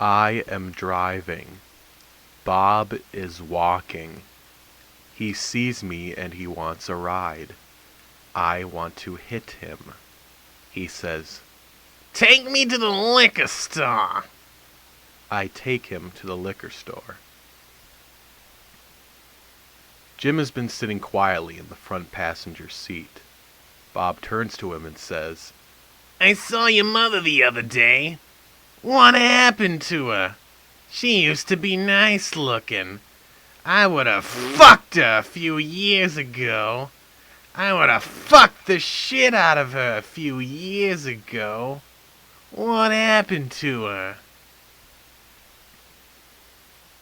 I am driving. Bob is walking. He sees me and he wants a ride. I want to hit him. He says, "Take me to the liquor store." I take him to the liquor store. Jim has been sitting quietly in the front passenger seat. Bob turns to him and says, "I saw your mother the other day. What happened to her? She used to be nice looking. I would have fucked her a few years ago. I would have fucked the shit out of her a few years ago. What happened to her?"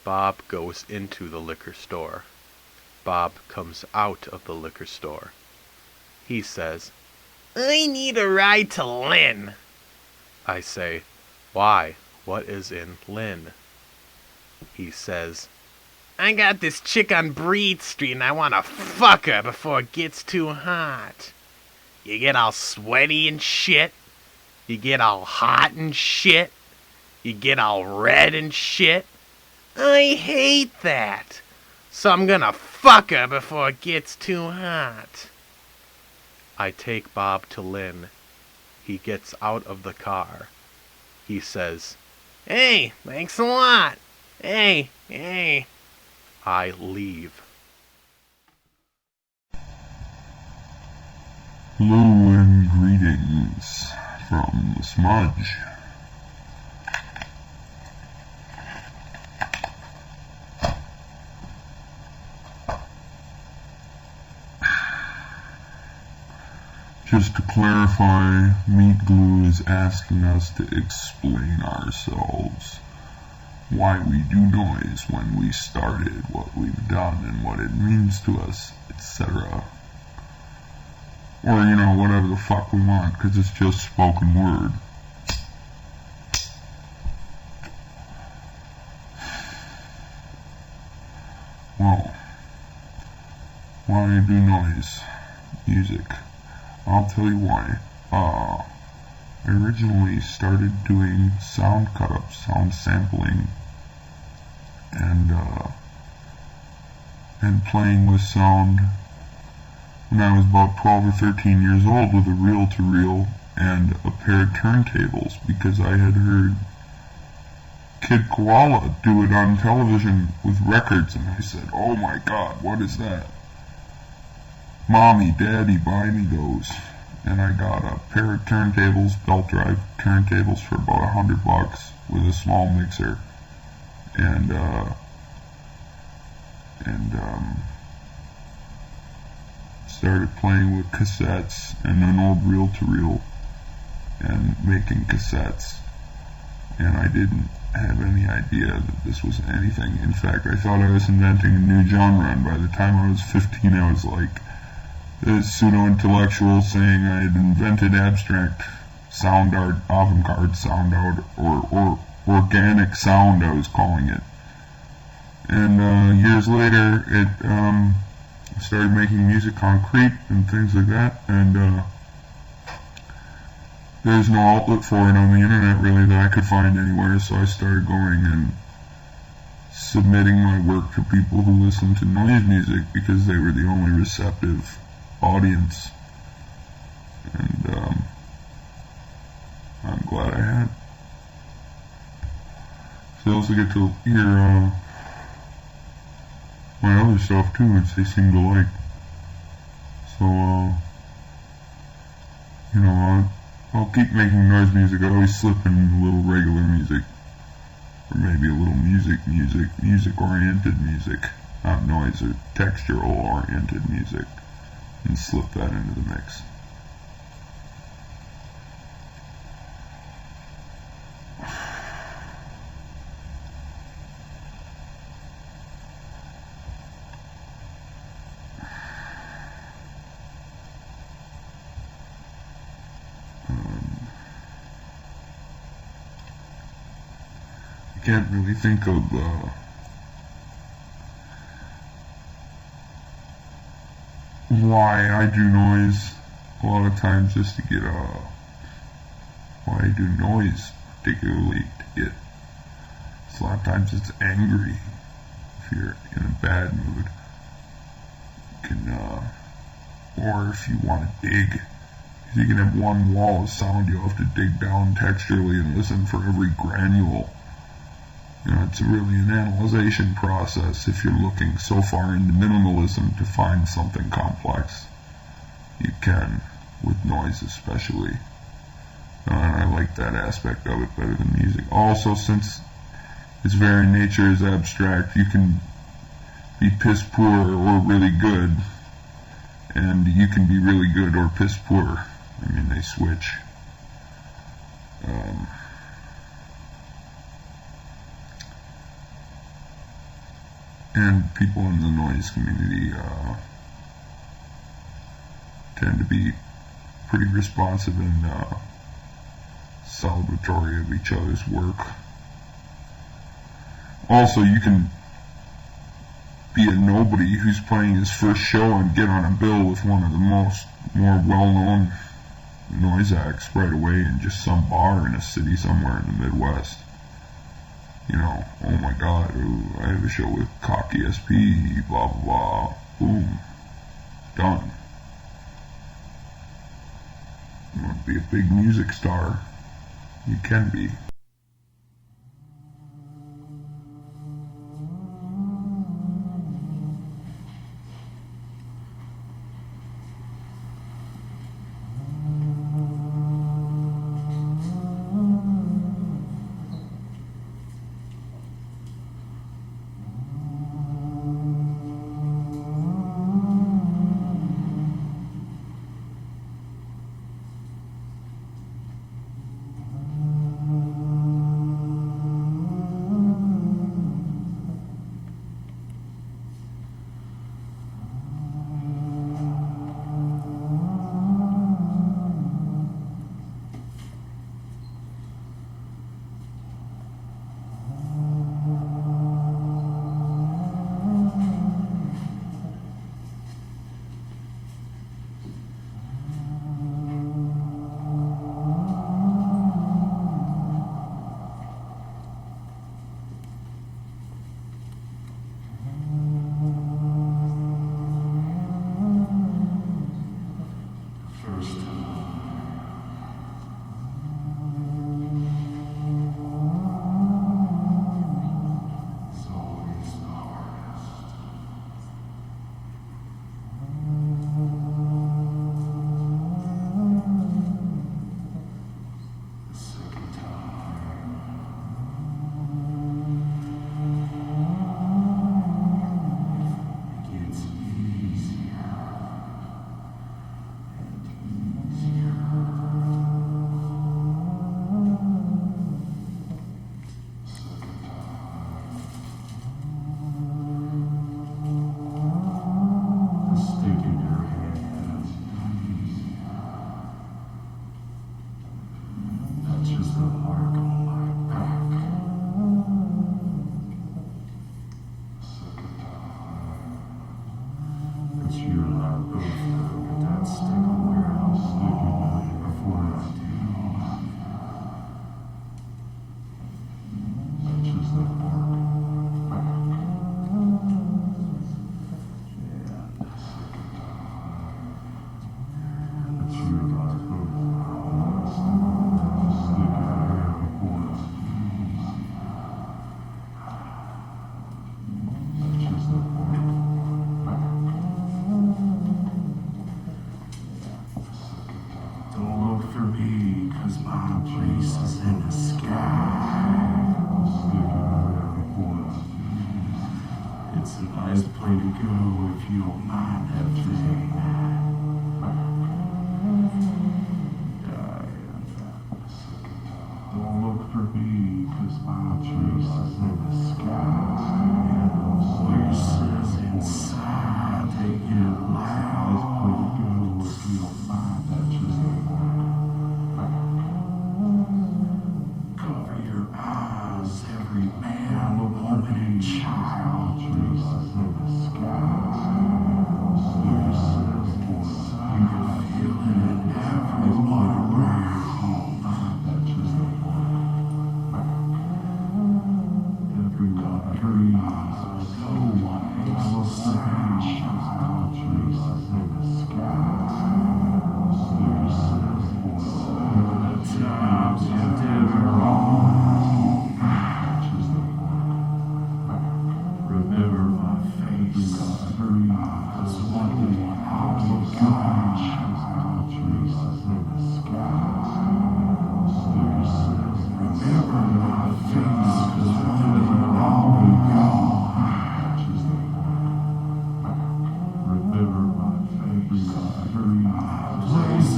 Bob goes into the liquor store. Bob comes out of the liquor store. He says, "I need a ride to Lynn." I say, "Why? What is in Lynn?" He says, "I got this chick on Breed Street and I want to fuck her before it gets too hot. You get all sweaty and shit. You get all hot and shit. You get all red and shit. I hate that. So I'm gonna fuck her before it gets too hot." I take Bob to Lynn. He gets out of the car. He says, "Hey, thanks a lot. Hey. I leave. Hello and greetings from the smudge. Just to clarify, Meat Glue is asking us to explain ourselves, why we do noise when we started, what we've done, and what it means to us, etc. Or, whatever the fuck we want, because it's just spoken word. Well, why do noise? Music. I'll tell you why. I originally started doing sound cut-ups, sound sampling, and playing with sound when I was about 12 or 13 years old with a reel-to-reel and a pair of turntables, because I had heard Kid Koala do it on television with records, and I said, "Oh my God, what is that? Mommy, Daddy, buy me those." And I got a pair of turntables, belt drive turntables, for about $100 with a small mixer, and started playing with cassettes and an old reel-to-reel and making cassettes. And I didn't have any idea that this was anything. In fact, I thought I was inventing a new genre, and by the time I was 15, I was like a pseudo-intellectual saying I had invented abstract sound art, avant garde sound art, or organic sound, I was calling it. And years later, I started making music concrete and things like that, and there's no outlet for it on the internet really that I could find anywhere, so I started going and submitting my work to people who listened to noise music because they were the only receptive audience, and I'm glad I had. So I also get to hear my other stuff too, which they seem to like. So I'll keep making noise music. I always slip in a little regular music, or maybe a little music-oriented music, not noise or textural-oriented music, and slip that into the mix. I can't really think of why I do noise. A lot of times just to get why I do noise particularly, to get A lot of times it's angry. If you're in a bad mood, you can, or if you want to dig, you can have one wall of sound. You'll have to dig down texturally and listen for every granule. It's really an analyzation process if you're looking so far into minimalism to find something complex. You can, with noise especially. And I like that aspect of it better than music. Also, since its very nature is abstract, you can be piss poor or really good, and you can be really good or piss poor. I mean, they switch. And people in the noise community tend to be pretty responsive and celebratory of each other's work. Also, you can be a nobody who's playing his first show and get on a bill with one of the more well-known noise acts right away in just some bar in a city somewhere in the Midwest. Oh my God, I have a show with Cocky SP, blah blah blah, boom, done. You want to be a big music star, you can be.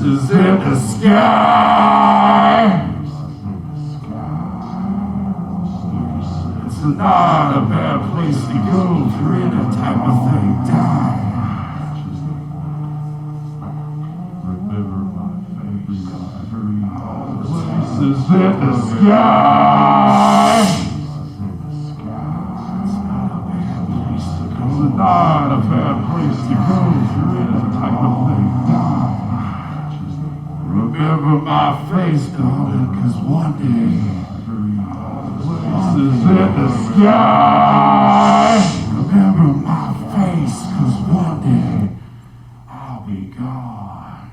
Voices in the sky. It's not a bad place to go for any type of thing. Die. Voices in the sky. It's not a bad place to go for any type of thing. Die. Remember my face, darling, 'cause one day voices in the sky. Remember my face, 'cause one day I'll be gone.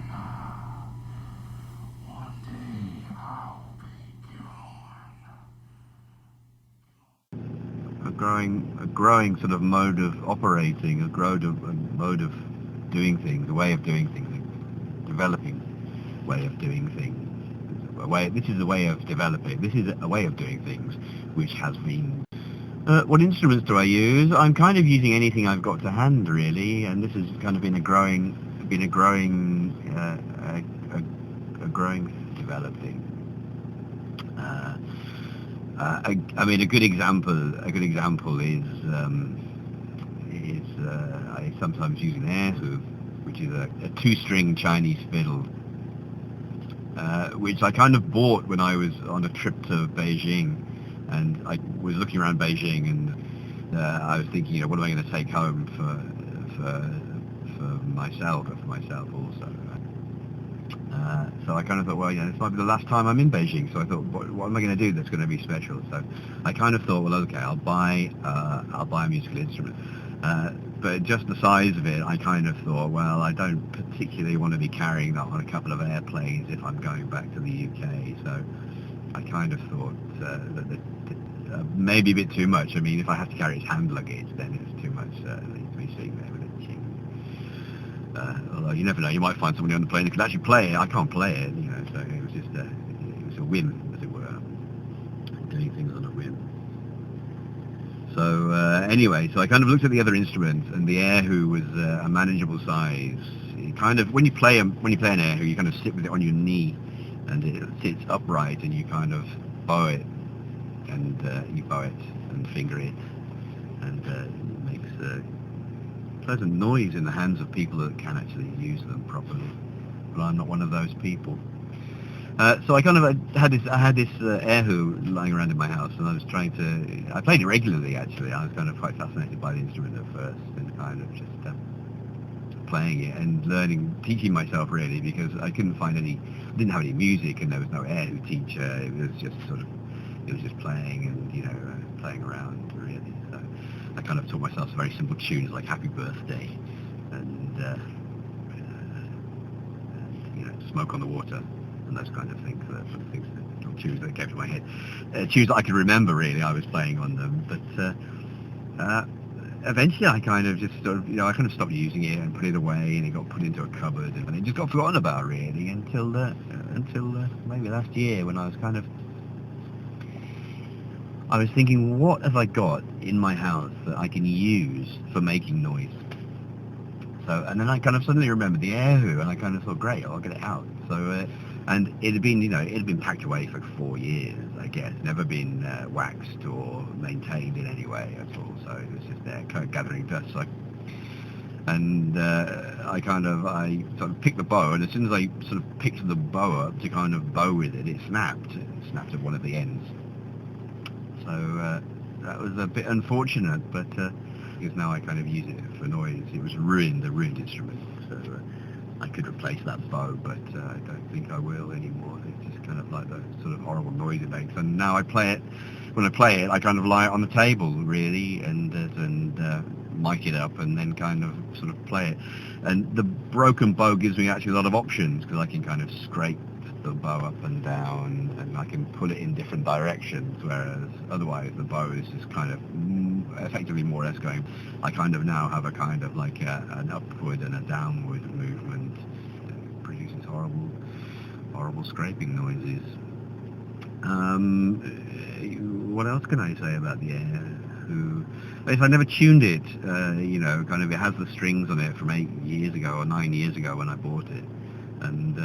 One day I'll be gone. A growing sort of mode of operating, a mode of doing things, a way of doing things, a developing way of doing things. This is a way of developing. This is a way of doing things, which has been. What instruments do I use? I'm kind of using anything I've got to hand, really, and this has kind of been a growing developing. I mean, a good example is I sometimes use an air hoop, which is a two-string Chinese fiddle, which I kind of bought when I was on a trip to Beijing, and I was looking around Beijing, and I was thinking, what am I going to take home for myself also. So I kind of thought, well, this might be the last time I'm in Beijing. So I thought, what am I going to do that's going to be special? So I kind of thought, well, okay, I'll buy a musical instrument. But just the size of it, I kind of thought, well, I don't particularly want to be carrying that on a couple of airplanes if I'm going back to the UK. So I kind of thought that maybe a bit too much. I mean, if I have to carry its hand luggage, then it's too much to be sitting there with it. Although you never know, you might find somebody on the plane who can actually play it. I can't play it, so it was just it was a whim, as it were, doing things on a whim. So anyway, so I kind of looked at the other instruments, and the air hoop was a manageable size. It kind of when you play an air hoop, you kind of sit with it on your knee, and it sits upright, and you kind of bow it, and finger it, and it makes pleasant noise in the hands of people that can actually use them properly. But I'm not one of those people. So I kind of had this air hoop lying around in my house, and I played it regularly actually. I was kind of quite fascinated by the instrument at first, and kind of just playing it and teaching myself really, because I didn't have any music, and there was no air hoop teacher. It was just playing and playing around really. So I kind of taught myself some very simple tunes like Happy Birthday and Smoke on the Water and those kind of things. Tunes that came to my head. Tunes that I could remember really, I was playing on them. But eventually I kind of just sort of, I kind of stopped using it and put it away, and it got put into a cupboard, and it just got forgotten about really until maybe last year, when I was thinking, what have I got in my house that I can use for making noise? So, and then I kind of suddenly remembered the air hoop, and I kind of thought, great, I'll get it out. So, and it had been packed away for 4 years, I guess, never been waxed or maintained in any way at all. So it was just there, kind of gathering dust. So, and I sort of picked the bow, and as soon as I sort of picked the bow up to kind of bow with it, it snapped. It snapped at one of the ends. So that was a bit unfortunate, but because now I kind of use it for noise. It was a ruined instrument, so I could replace that bow, but I don't think I will anymore. It's just kind of like the sort of horrible noise it makes. And now I play it. When I play it, I kind of lie it on the table really, and mic it up, and then kind of sort of play it. And the broken bow gives me actually a lot of options, because I can kind of scrape the bow up and down, and I can pull it in different directions, whereas otherwise the bow is just kind of effectively more or less going. I kind of now have a kind of like an upward and a downward movement. It produces horrible scraping noises. What else can I say about the air hoop? If I never tuned it, kind of, it has the strings on it from 8 years ago or 9 years ago when I bought it, and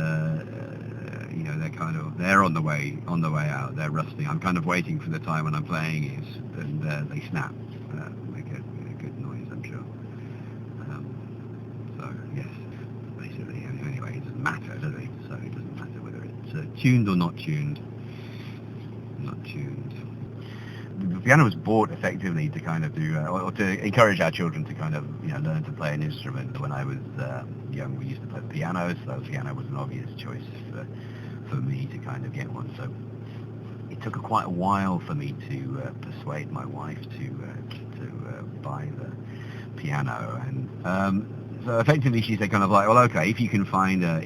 kind of, they're on the way out. They're rusting. I'm kind of waiting for the time when I'm playing it, and they snap, make a good noise, I'm sure. So yes, basically. Anyway, it doesn't matter, does it? So it doesn't matter whether it's tuned or not tuned. Not tuned. The piano was bought effectively to kind of do, or to encourage our children to kind of, learn to play an instrument. When I was young, we used to play the piano, so the piano was an obvious choice for me to kind of get one. So it took quite a while for me to persuade my wife to buy the piano, and so effectively she said kind of like, well, okay, if you can find a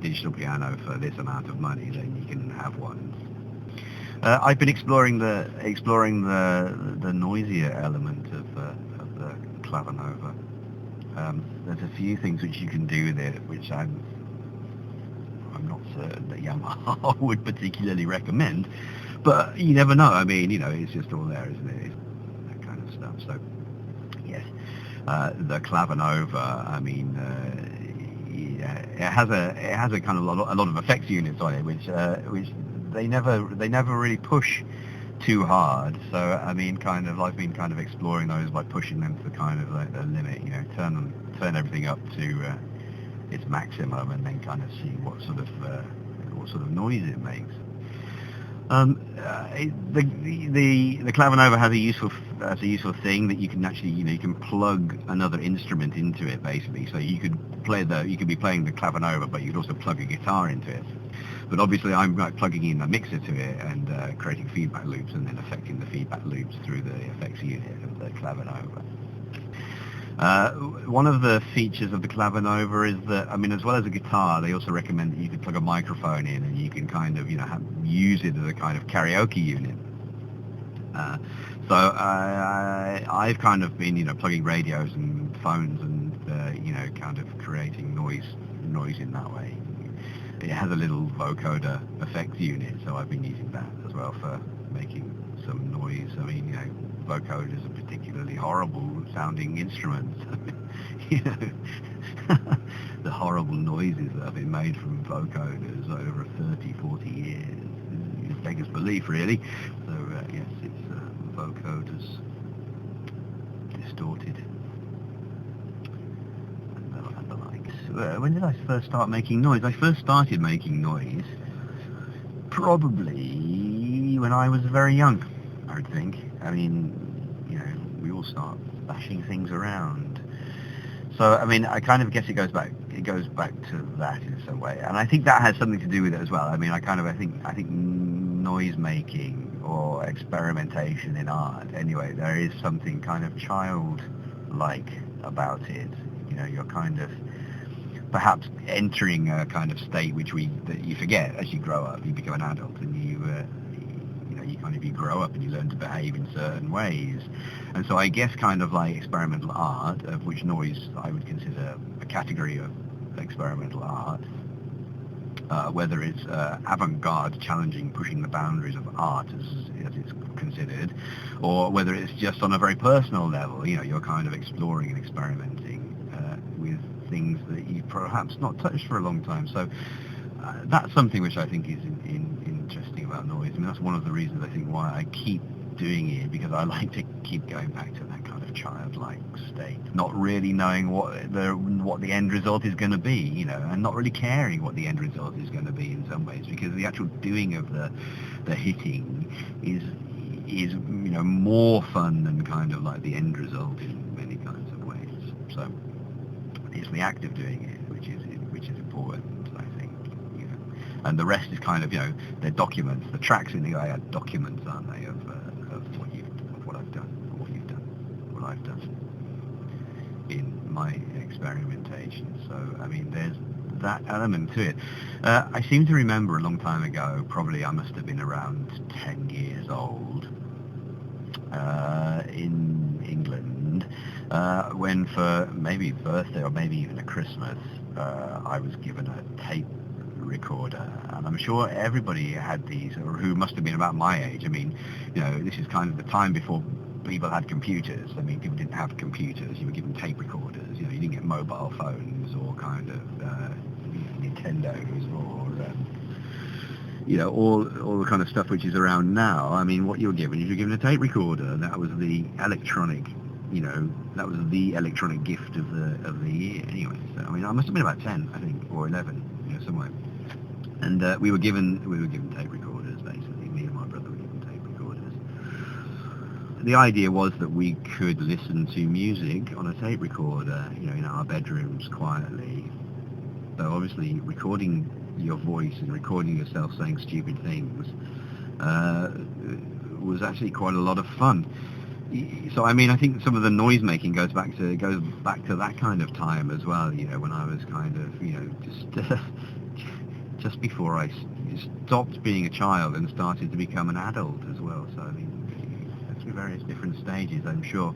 digital piano for this amount of money, then you can have one. I've been exploring the noisier element of the clavinova. There's a few things which you can do with it, which I'm not certain that Yamaha would particularly recommend, but you never know. I mean, it's just all there, isn't it? That kind of stuff. So yes, the clavinova. I mean, it has a kind of a lot of effects units on it, which they never really push too hard. So I mean, kind of, I've been kind of exploring those by pushing them to kind of like the limit. Turn everything up to its maximum, and then kind of see what sort of noise it makes. The clavinova has a useful thing that you can actually, you can plug another instrument into it, basically. So you could be playing the clavinova, but you could also plug a guitar into it. But obviously I'm like plugging in a mixer to it and creating feedback loops, and then affecting the feedback loops through the effects unit of the clavinova. One of the features of the clavinova is that, I mean, as well as a guitar, they also recommend that you could plug a microphone in, and you can kind of, use it as a kind of karaoke unit. So I've kind of been, plugging radios and phones and, kind of creating noise in that way. It has a little vocoder effects unit, so I've been using that as well for making some noise. I mean, vocoders are particularly horrible sounding instruments. The horrible noises that have been made from vocoders over 30, 40 years is beggars belief, really. So yes, it's vocoders distorted and the likes. When did I first start making noise? I first started making noise probably when I was very young, I would think. I mean, we all start bashing things around. So, I mean, I kind of guess it goes back to that in some way. And I think that has something to do with it as well. I mean, I think noise making or experimentation in art, anyway, there is something kind of childlike about it. You're kind of perhaps entering a kind of state that you forget as you grow up. You become an adult, and you grow up and you learn to behave in certain ways. And so I guess kind of like experimental art, of which noise I would consider a category of experimental art, whether it's avant garde, challenging, pushing the boundaries of art as it's considered, or whether it's just on a very personal level, you're kind of exploring and experimenting with things that you've perhaps not touched for a long time. So that's something which I think is interesting about noise. I mean, that's one of the reasons I think why I keep doing it, because I like to keep going back to that kind of childlike state, not really knowing what the end result is going to be, and not really caring what the end result is going to be in some ways, because the actual doing of the hitting is more fun than kind of like the end result in many kinds of ways. So it's the act of doing it which is important, I think. And the rest is kind of, they're documents. The tracks in the guy are documents, aren't they, of what I've done, or what you've done, what I've done in my experimentation. So, I mean, there's that element to it. I seem to remember a long time ago, probably I must have been around 10 years old, in England, when for maybe a birthday or maybe even a Christmas, I was given a tape recorder, and I'm sure everybody had these, or who must have been about my age. I mean, this is kind of the time before people had computers. I mean, people didn't have computers. You were given tape recorders. You didn't get mobile phones or kind of Nintendos or you know, all the kind of stuff which is around now. I mean, what you're given is you're given a tape recorder. That was the electronic, you know, that was the electronic gift of the year. Anyway, so I mean, I must have been about 10, I think, or 11, you know, somewhere. And we were given tape recorders, basically. Me and my brother were given tape recorders. The idea was that we could listen to music on a tape recorder, you know, in our bedrooms quietly. So obviously, recording your voice and recording yourself saying stupid things was actually quite a lot of fun. So I mean, I think some of the noise making goes back to that kind of time as well. You know, when I was kind of, you know, just before I stopped being a child and started to become an adult as well. So I mean, through various different stages, I'm sure.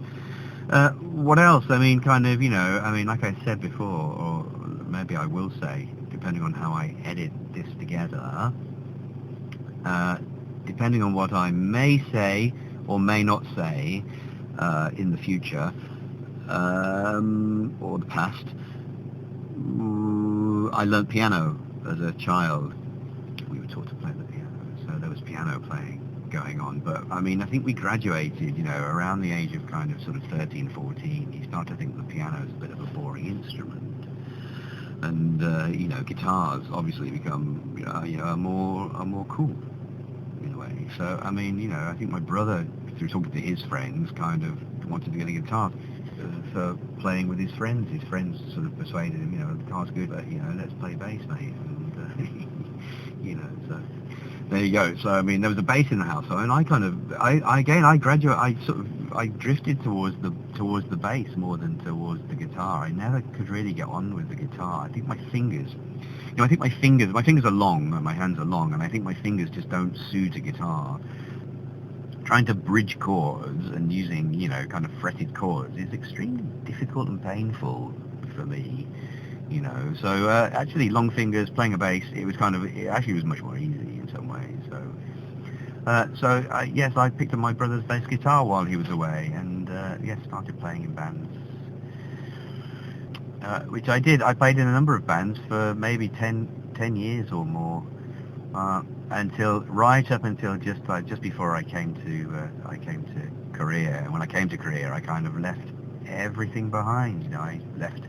What else? I mean, kind of, you know, I mean, like I said before, or maybe I will say, depending on how I edit this together, depending on what I may say or may not say in the future, or the past, I learnt piano as a child. We were taught to play the piano, so there was piano playing going on. But I mean, I think we graduated, you know, around the age of kind of sort of 13, 14. You start to think the piano is a bit of a boring instrument. And you know, guitars obviously become you know, are more cool in a way. So I mean, you know, I think my brother, through talking to his friends, kind of wanted to get a guitar for playing with his friends. His friends sort of persuaded him, you know, the guitar's good, but you know, let's play bass, mate. And you know, so there you go. So I mean, there was a bass in the house, and I drifted towards the bass more than towards the guitar. I never could really get on with the guitar. I think my fingers, you know, my fingers are long and my hands are long, and I think my fingers just don't suit a guitar. Trying to bridge chords and using, you know, kind of fretted chords is extremely difficult and painful for me, you know. So actually, long fingers, playing a bass, it actually was much more easy in some ways. So yes, I picked up my brother's bass guitar while he was away, and yes, started playing in bands, which I did. I played in a number of bands for maybe 10 years or more, right up until just before I came to Korea. And when I came to Korea, I kind of left everything behind. You know, I left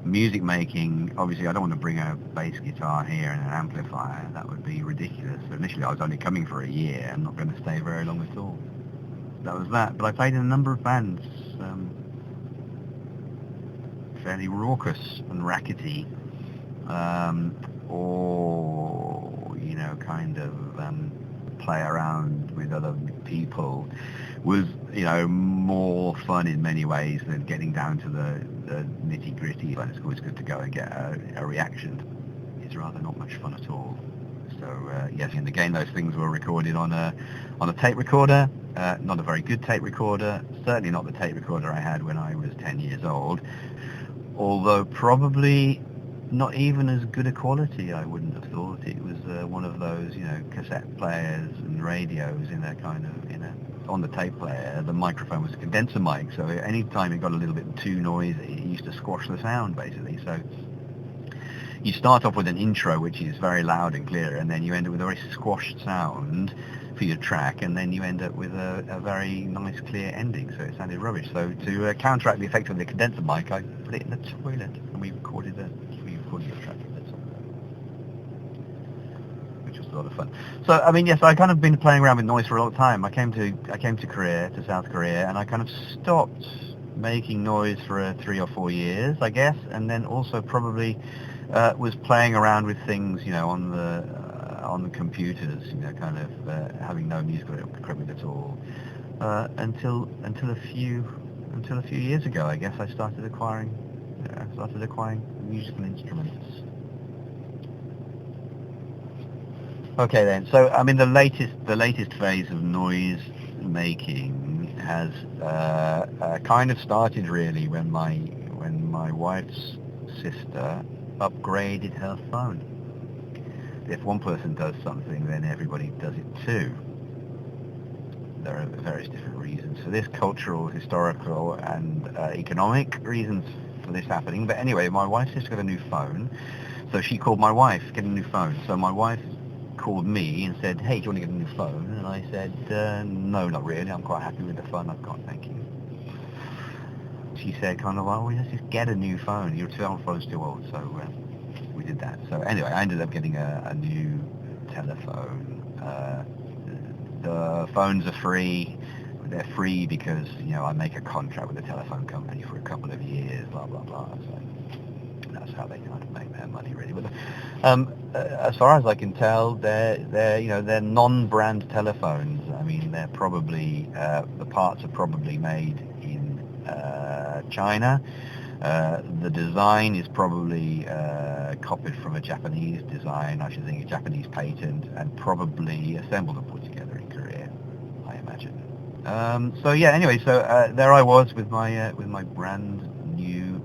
music making. Obviously, I don't want to bring a bass guitar here and an amplifier. That would be ridiculous. So initially, I was only coming for a year. I'm not going to stay very long at all. That was that. But I played in a number of bands, fairly raucous and rackety, or, you know, kind of play around with other people was, you know, more fun in many ways than getting down to the nitty-gritty. But it's always good to go and get a reaction. It's rather not much fun at all. So yes, and again, those things were recorded on a tape recorder, not a very good tape recorder, certainly not the tape recorder I had when I was 10 years old, although probably not even as good a quality, I wouldn't have thought. It was one of those, you know, cassette players and radios on the tape player. The microphone was a condenser mic, so any time it got a little bit too noisy, it used to squash the sound, basically. So you start off with an intro, which is very loud and clear, and then you end up with a very squashed sound for your track, and then you end up with a very nice, clear ending, so it sounded rubbish. So to counteract the effect of the condenser mic, I put it in the toilet, and we recorded the track in the toilet, which was a lot of fun. So, I mean, yes, I kind of been playing around with noise for a long time. I came to Korea, to South Korea, and I kind of stopped making noise for 3 or 4 years, I guess, and then also probably was playing around with things, you know, on the computers, you know, kind of having no musical equipment at all, until a few years ago, I guess, I started acquiring musical instruments. Okay then, so I mean the latest phase of noise making has kind of started really when my wife's sister upgraded her phone. If one person does something, then everybody does it too. There are various different reasons for this, cultural, historical, and economic reasons for this happening. But anyway, my wife's sister got a new phone, so she called my wife, get a new phone. So my wife called me and said, hey, do you want to get a new phone? And I said, no, not really. I'm quite happy with the phone I've got, thank you. She said kind of, well, let's just get a new phone. Your cell phone's too old, so we did that. So anyway, I ended up getting a new telephone. The phones are free. They're free because, I make a contract with the telephone company for a couple of years, blah, blah, blah. So that's how they kind of make their money, really. But as far as I can tell, they're non-brand telephones. I mean, they're probably, the parts are probably made in China. The design is probably copied from a Japanese design, I should think a Japanese patent, and probably assembled and put together in Korea, I imagine. So yeah, anyway, so there I was with my brand new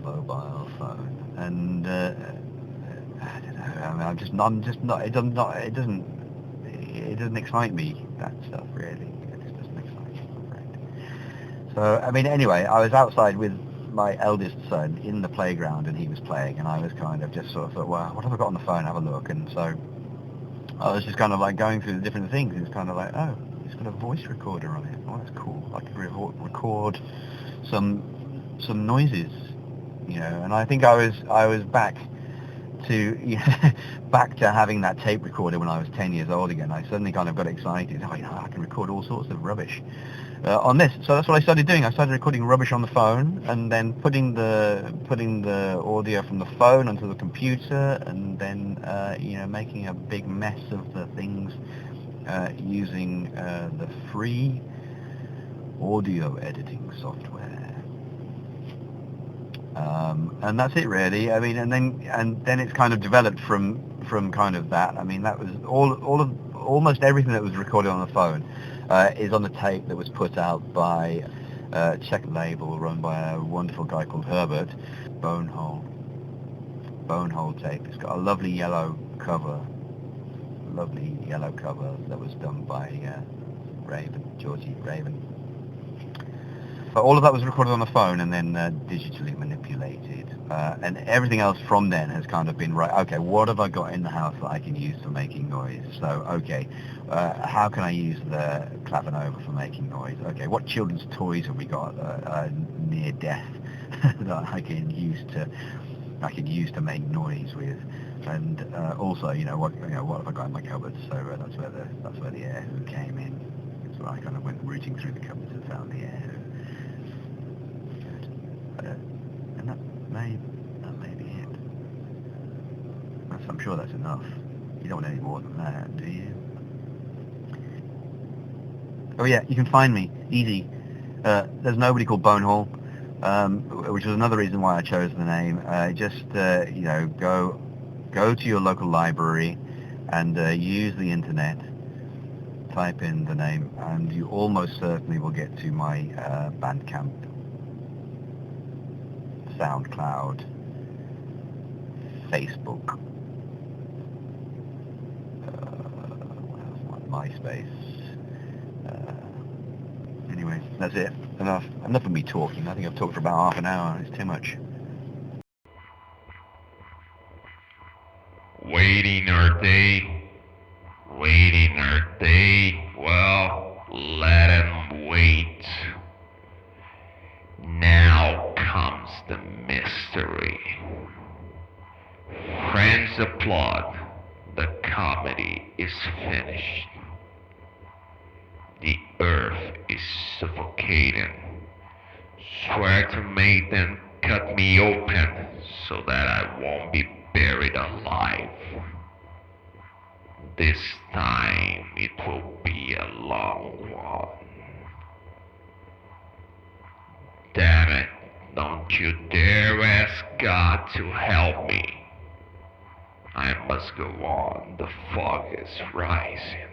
mobile phone, and I don't know. I mean, I'm just not. It doesn't excite me, that stuff, really. It just doesn't excite me, I'm afraid. So I mean, anyway, I was outside with my eldest son in the playground, and he was playing, and I was kind of just sort of thought, well, what have I got on the phone? Have a look. And so I was just kind of like going through the different things. It was kind of like, oh, it's got a voice recorder on it. Oh, that's cool. I can record some noises, And I think I was back to back to having that tape recorder when I was 10 years old again. I suddenly kind of got excited. Oh, I can record all sorts of rubbish on this. So that's what I started doing. I started recording rubbish on the phone, and then putting the audio from the phone onto the computer, and then making a big mess of the things using the free audio editing software. And that's it, really. I mean, and then it's kind of developed from kind of that. I mean, that was almost everything that was recorded on the phone is on the tape that was put out by a Czech label run by a wonderful guy called Herbert. Bonehole tape. It's got a lovely yellow cover that was done by Georgie Raven. But all of that was recorded on the phone and then digitally manipulated. And everything else from then has kind of been, right, okay, what have I got in the house that I can use for making noise? So, okay, how can I use the clavinova for making noise? Okay, what children's toys have we got near death that I can use to make noise with? And also, what have I got in my cupboards? So that's where the air came in. So I kind of went rooting through the cupboards and found the air. And that may be it. I'm sure that's enough. You don't want any more than that, do you? Oh yeah, you can find me easy. There's nobody called Bonehole, which was another reason why I chose the name. Just go to your local library and use the internet. Type in the name, and you almost certainly will get to my Bandcamp, SoundCloud, Facebook, MySpace. Anyway, that's it. Enough of me talking. I think I've talked for about half an hour. It's too much. Waiting are they? Waiting are they? Well, let 'em wait. Now comes the mystery. Friends applaud. The comedy is finished. The earth is suffocating. Swear to make them cut me open so that I won't be buried alive. This time it will be a long one. Damn it, don't you dare ask God to help me. I must go on, the fog is rising.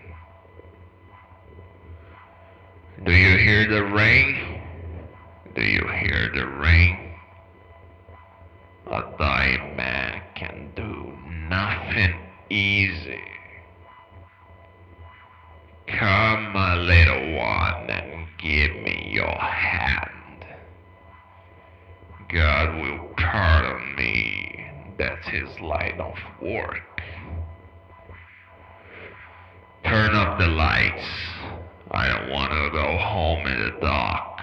Do you hear the rain? Do you hear the rain? A dying man can do nothing easy. Come, my little one, and give me your hand. God will pardon me. That's his line of work. turn off the lights. I don't want to go home in the dark.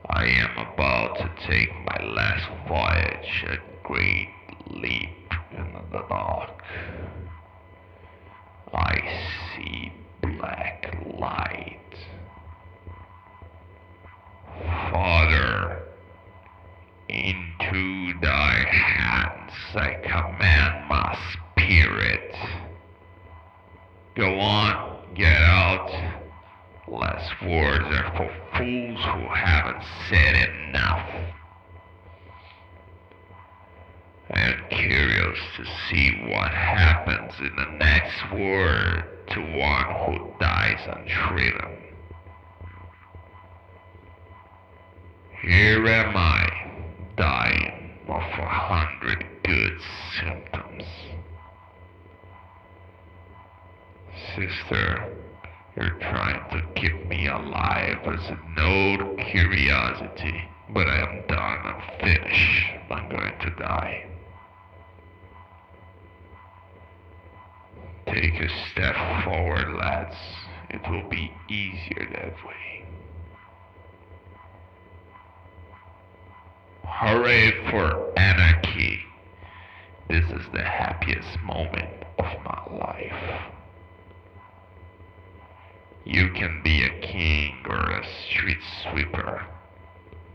I am about to take my last voyage, a great leap in the dark. I see black light. Father, into thy hands I command my spirit. Go on, get out. Last words are for fools who haven't said enough. I am curious to see what happens in the next word to one who dies untreated. Here am I, dying of 100 good symptoms. Sister, you're trying to keep me alive as an old curiosity, but I am done. I'm finished. I'm going to die. Take a step forward, lads. It will be easier that way. Hooray for anarchy. This is the happiest moment of my life. You can be a king or a street sweeper,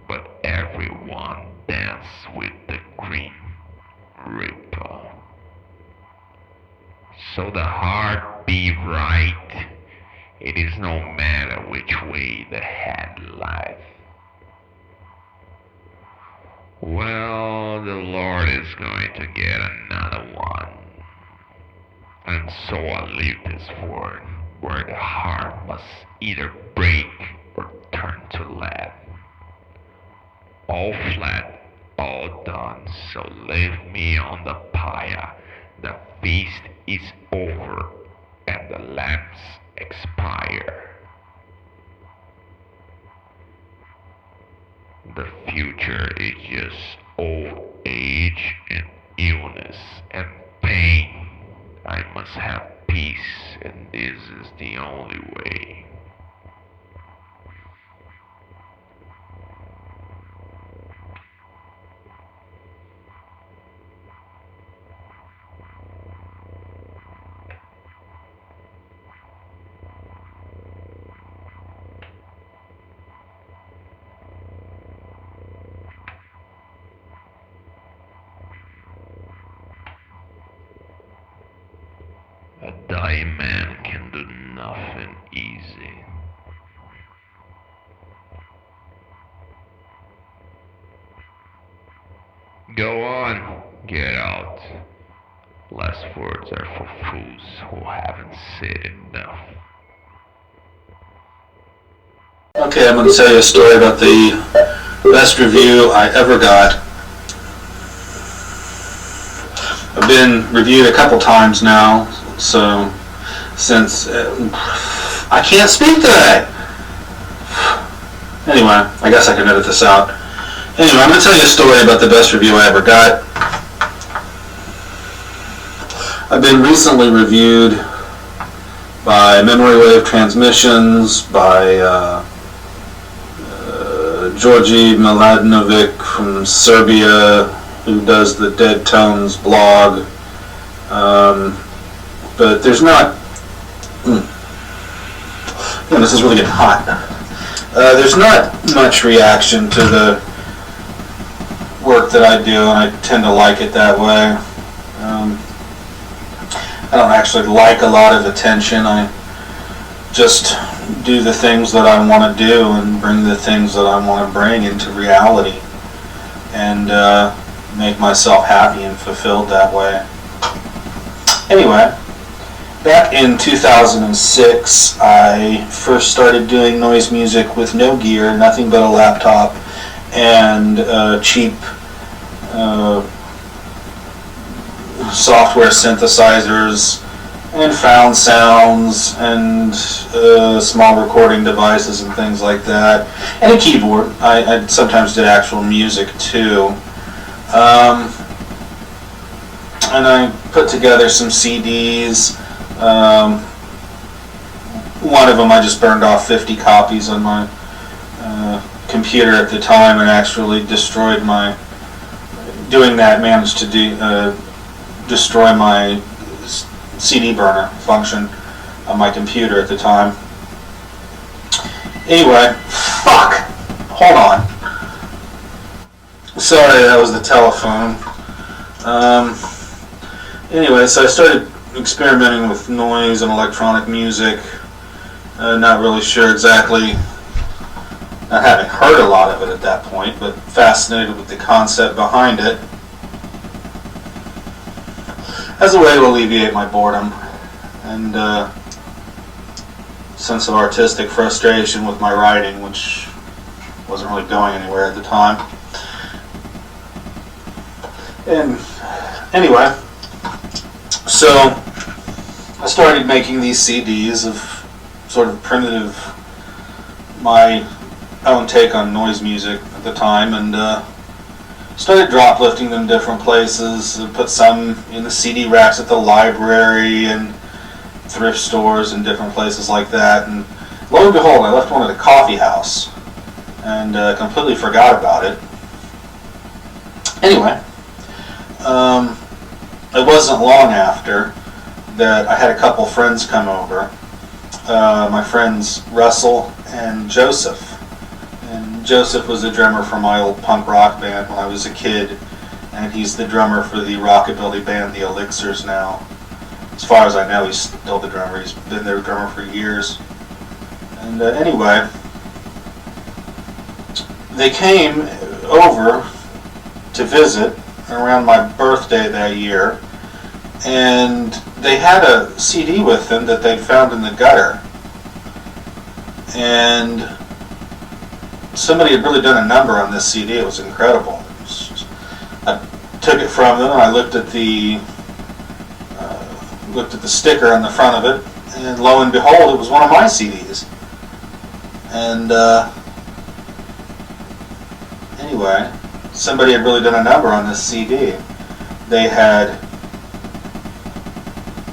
but everyone dance with the Green Reaper. So the heart be right, it is no matter which way the head lies. Well, the Lord is going to get another one. And so I leave this word where the heart must either break or turn to lead. All flat, all done, so leave me on the pyre. The feast is over and the lamps expire. The future is just old age and illness and pain. I must have peace, and this is the only way. A dying man can do nothing easy. Go on, get out. Last words are for fools who haven't said enough. Okay, I'm going to tell you a story about the best review I ever got. I've been reviewed a couple times now, so since I can't speak today. Anyway, I guess I can edit this out. Anyway, I'm going to tell you a story about the best review I ever got. I've been recently reviewed by Memory Wave Transmissions, by Georgi Miladinovic from Serbia, who does the Dead Tones blog. But there's not... this is really getting hot. There's not much reaction to the work that I do, and I tend to like it that way. I don't actually like a lot of attention. I just do the things that I want to do and bring the things that I want to bring into reality, and make myself happy and fulfilled that way. Anyway, back in 2006, I first started doing noise music with no gear, nothing but a laptop, and cheap software synthesizers and found sounds and small recording devices and things like that, and a keyboard. I sometimes did actual music too. and I put together some CDs. One of them I just burned off 50 copies on my computer at the time, and actually destroyed my. Doing that, managed to destroy my CD burner function on my computer at the time. Anyway, fuck! Hold on. Sorry, that was the telephone. Anyway, so I started experimenting with noise and electronic music. Not really sure exactly, not having heard a lot of it at that point, but fascinated with the concept behind it as a way to alleviate my boredom and sense of artistic frustration with my writing, which wasn't really going anywhere at the time. And anyway, so I started making these CDs of sort of primitive, my own take on noise music at the time, and started droplifting them different places. Put some in the CD racks at the library and thrift stores and different places like that. And lo and behold, I left one at a coffee house and completely forgot about it. Anyway, it wasn't long after that I had a couple friends come over. My friends Russell and Joseph. And Joseph was the drummer for my old punk rock band when I was a kid, and he's the drummer for the rockabilly band The Elixirs now. As far as I know, he's still the drummer. He's been their drummer for years. And anyway, they came over to visit around my birthday that year, and they had a CD with them that they'd found in the gutter. And somebody had really done a number on this CD. It was incredible. I took it from them, and I looked at the sticker on the front of it, and lo and behold, it was one of my CDs. And anyway, somebody had really done a number on this CD. They had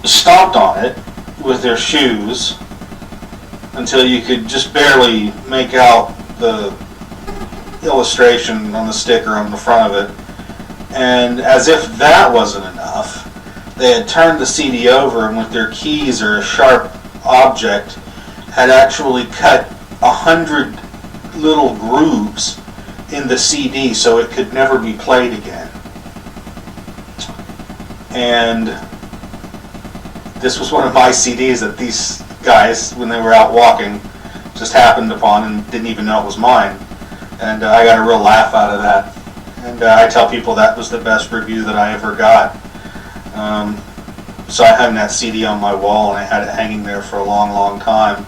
stomped on it with their shoes until you could just barely make out the illustration on the sticker on the front of it. And as if that wasn't enough, they had turned the CD over, and with their keys or a sharp object had actually cut 100 little grooves in the CD so it could never be played again. And this was one of my CDs that these guys, when they were out walking, just happened upon and didn't even know it was mine. And I got a real laugh out of that. And I tell people that was the best review that I ever got. So I hung that CD on my wall, and I had it hanging there for a long, long time.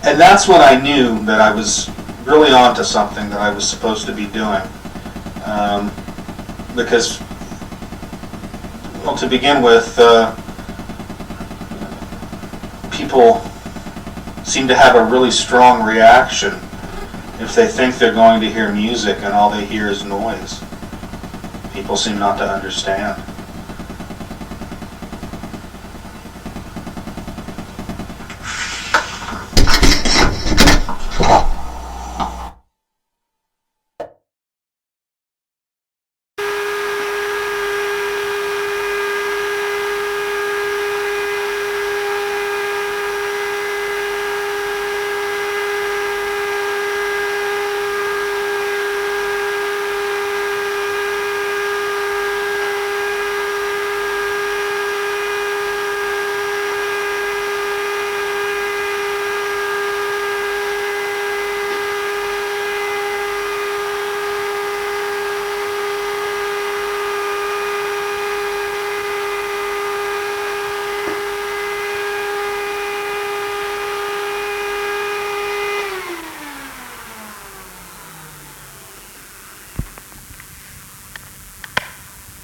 And that's when I knew that I was really onto something that I was supposed to be doing. Because, well, to begin with, people seem to have a really strong reaction if they think they're going to hear music and all they hear is noise. People seem not to understand.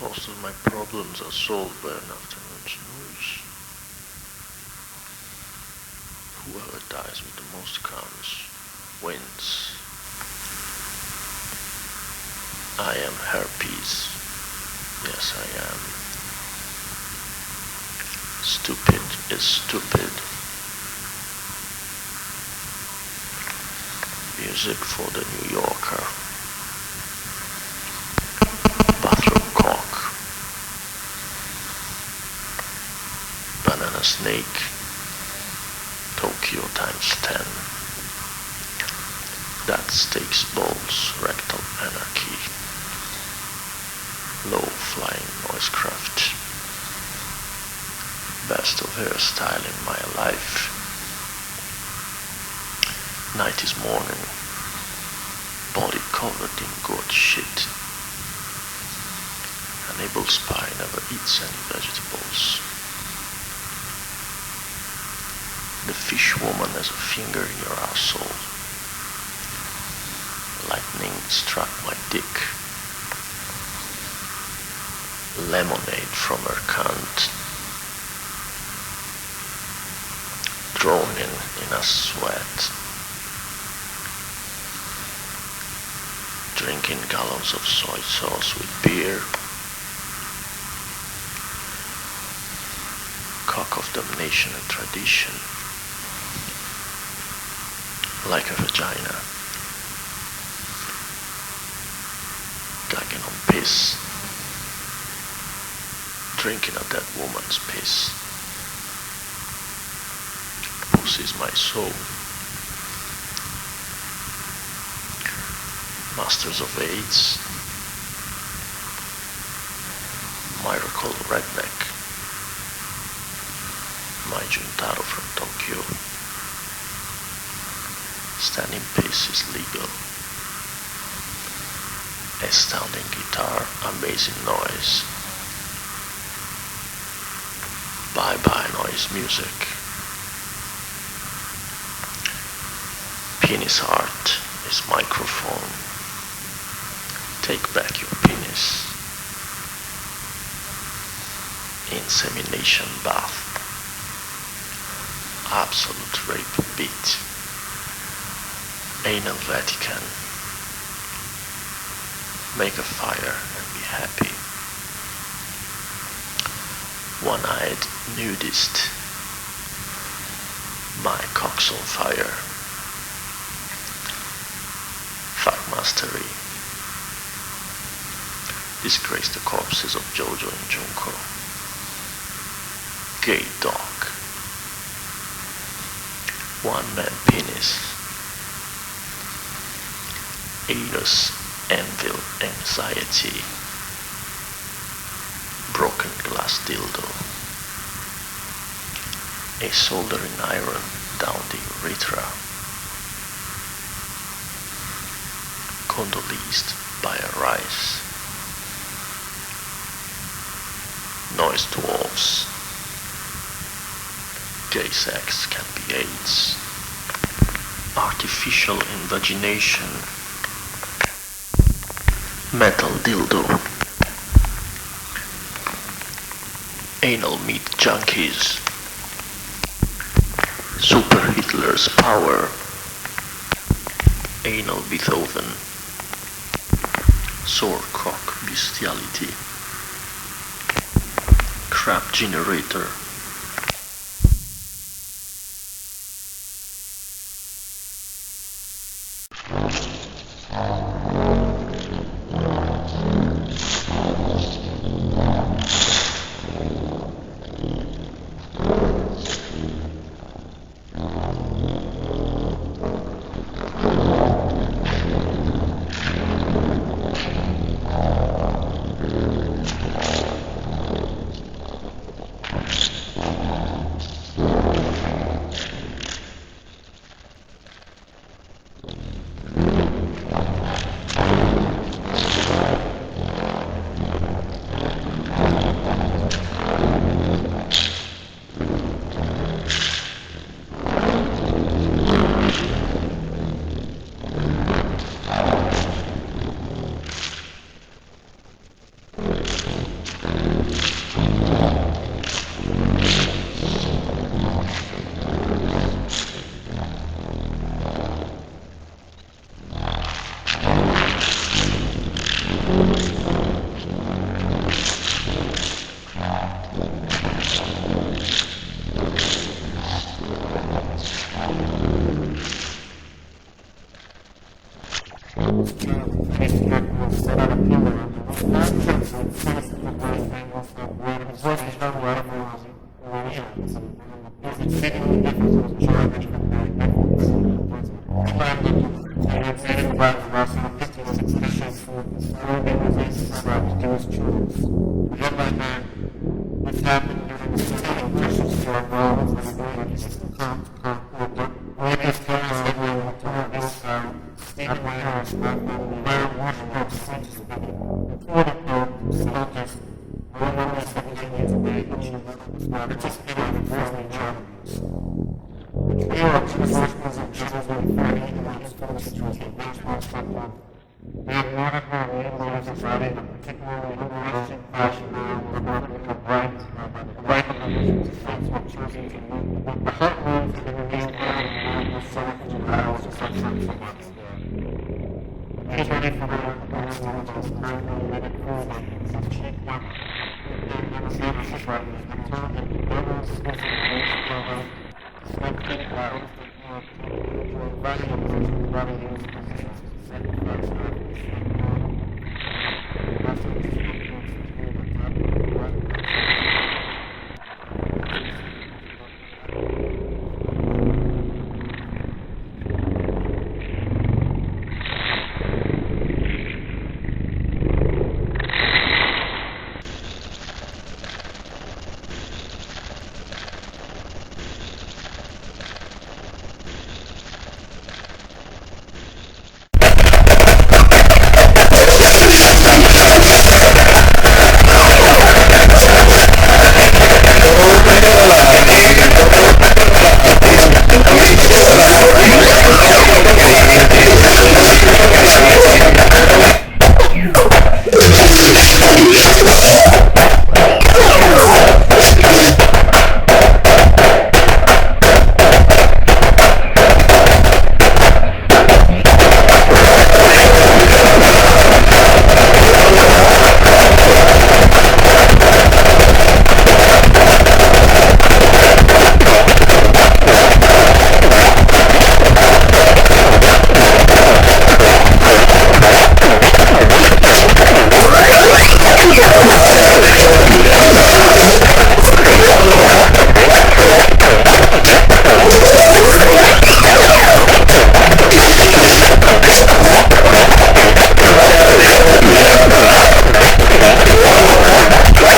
Most of my problems are solved by an afternoon's news. Whoever dies with the most counts wins. I am herpes. Yes, I am. Stupid is stupid. Music for the New Yorker. Bathroom cock. Banana snake. Tokyo times 10. That steaks balls. Rectal anarchy. Low flying noisecraft. Best of hairstyle in my life. 90s morning. Body covered in goat shit. An spy never eats any vegetables. The fish woman has a finger in your asshole. Lightning struck my dick. Lemonade from her cunt. Drowning in a sweat. Drinking gallons of soy sauce with beer. Cock of domination and tradition. Like a vagina. Gagging on piss. Drinking a dead woman's piss. Pussy's my soul. Masters of AIDS. Miracle redneck. My Juntaro from Tokyo. Standing piss is legal. Astounding guitar, amazing noise. Bye-bye noise music. Penis art is microphone. Take back your penis. Insemination bath. Absolute rape beat. Anal Vatican. Make a fire and be happy. One-eyed nudist. My cock's on fire. Fuck mastery. Disgrace the corpses of Jojo and Junko. Gay dog. One-man penis. Anus, anvil, anxiety. Broken glass dildo. A soldering iron down the urethra. Condoleezed by a rice. Noise dwarfs. Gay sex can be AIDS. Artificial invagination. Metal dildo. Anal meat junkies. Super Hitler's power. Anal Beethoven. Sore cock bestiality. Crap generator. Sacrifice.